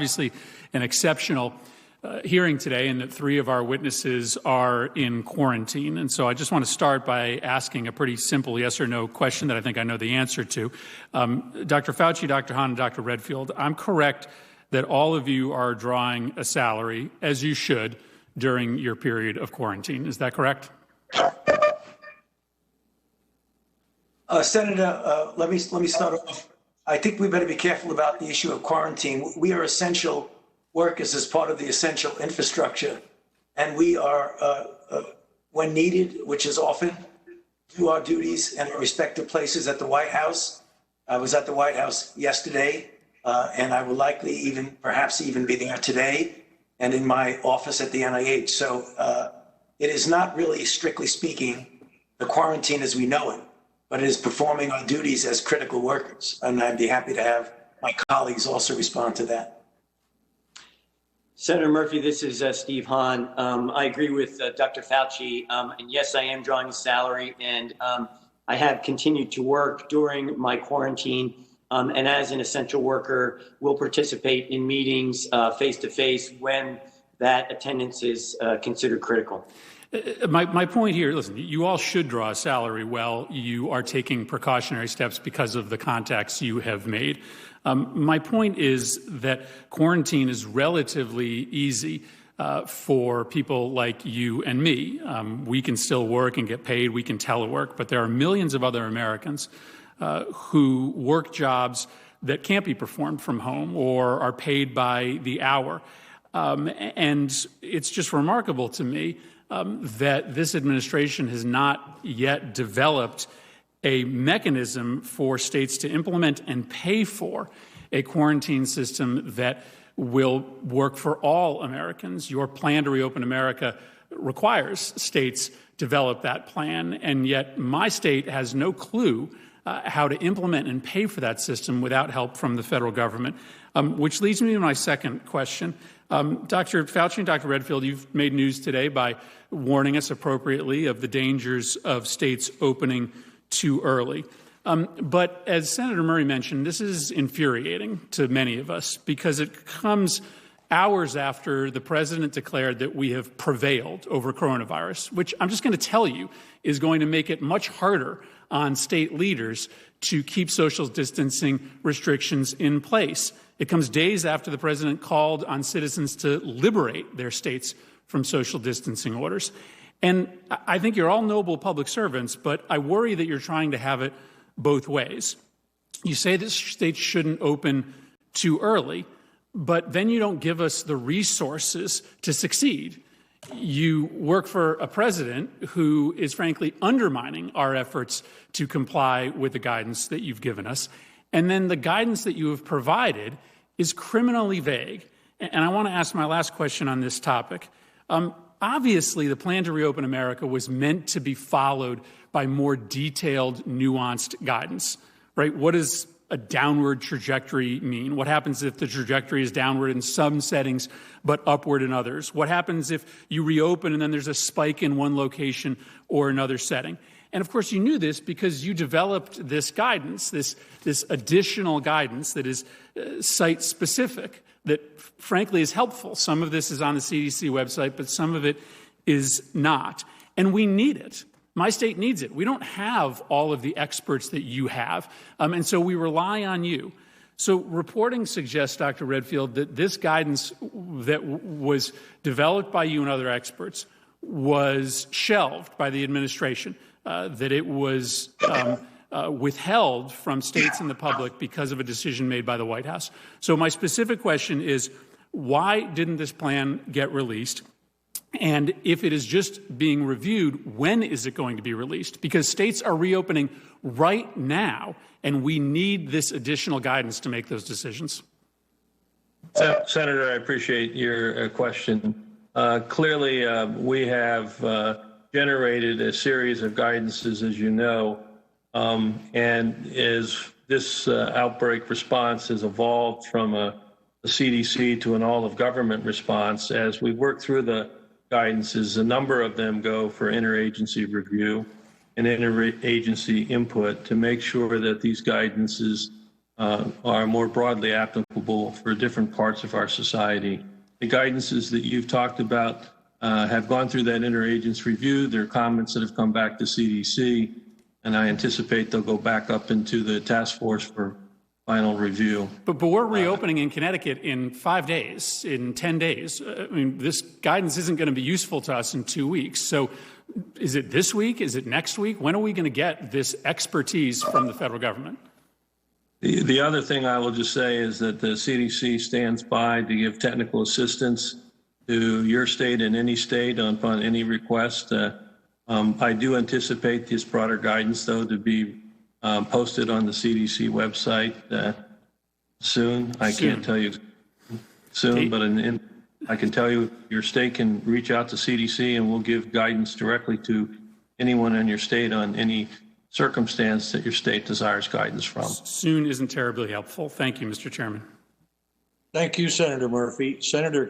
obviously an exceptional hearing today, and that 3 of our witnesses are in quarantine. And so I just want to start by asking a pretty simple yes or no question that I think I know the answer to. Dr. Fauci, Dr. Hahn, and Dr. Redfield, I'm correct that all of you are drawing a salary, as you should, during your period of quarantine. Is that correct? Senator, let me start off. I think we better be careful about the issue of quarantine. We are essential workers as part of the essential infrastructure, and we are, when needed, which is often, do our duties in our respective places at the White House. I was at the White House yesterday, and I will likely perhaps even be there today, and in my office at the NIH. So it is not really, strictly speaking, the quarantine as we know it, but it is performing our duties as critical workers. And I'd be happy to have my colleagues also respond to that. Senator Murphy, this is Steve Hahn. I agree with Dr. Fauci. And yes, I am drawing a salary, and I have continued to work during my quarantine. And as an essential worker, will participate in meetings face-to-face when that attendance is considered critical. My point here, listen, you all should draw a salary while you are taking precautionary steps because of the contacts you have made. My point is that quarantine is relatively easy for people like you and me. We can still work and get paid. We can telework, but there are millions of other Americans who work jobs that can't be performed from home or are paid by the hour. And it's just remarkable to me that this administration has not yet developed a mechanism for states to implement and pay for a quarantine system that will work for all Americans. Your plan to reopen America requires states develop that plan, and yet my state has no clue how to implement and pay for that system without help from the federal government, which leads me to my second question. Dr. Fauci and Dr. Redfield, you've made news today by warning us appropriately of the dangers of states opening too early. But as Senator Murray mentioned, this is infuriating to many of us because it comes hours after the president declared that we have prevailed over coronavirus, which I'm just going to tell you is going to make it much harder on state leaders to keep social distancing restrictions in place. It comes days after the president called on citizens to liberate their states from social distancing orders. And I think you're all noble public servants, but I worry that you're trying to have it both ways. You say that states shouldn't open too early, but then you don't give us the resources to succeed. You work for a president who is frankly undermining our efforts to comply with the guidance that you've given us. And then the guidance that you have provided is criminally vague. And I want to ask my last question on this topic. Obviously, the plan to reopen America was meant to be followed by more detailed, nuanced guidance, right? What does a downward trajectory mean? What happens if the trajectory is downward in some settings but upward in others? What happens if you reopen and then there's a spike in one location or another setting? And of course, you knew this because you developed this guidance, this additional guidance that is site-specific, that frankly is helpful. Some of this is on the CDC website, but some of it is not. And we need it. My state needs it. We don't have all of the experts that you have, and so we rely on you. So reporting suggests, Dr. Redfield, that this guidance that was developed by you and other experts was shelved by the administration, that it was withheld from states and the public because of a decision made by the White House. So my specific question is, why didn't this plan get released? And if it is just being reviewed, when is it going to be released? Because states are reopening right now, and we need this additional guidance to make those decisions. Senator, I appreciate your question. Clearly, we have generated a series of guidances, as you know, and as this outbreak response has evolved from a CDC to an all-of-government response, as we work through the guidances, a number of them go for interagency review and interagency input to make sure that these guidances are more broadly applicable for different parts of our society. The guidances that you've talked about have gone through that interagency review. There are comments that have come back to CDC, and I anticipate they'll go back up into the task force for final review. But we're reopening in Connecticut in 5 days, in 10 days. I mean, this guidance isn't going to be useful to us in 2 weeks. So is it this week? Is it next week? When are we going to get this expertise from the federal government? The other thing I will just say is that the CDC stands by to give technical assistance to your state and any state upon any request. I do anticipate this broader guidance, though, to be posted on the CDC website soon. I can't tell you soon, but I can tell you your state can reach out to CDC and we'll give guidance directly to anyone in your state on any circumstance that your state desires guidance from. Soon isn't terribly helpful. Thank you, Mr. Chairman. Thank you, Senator Murphy. Senator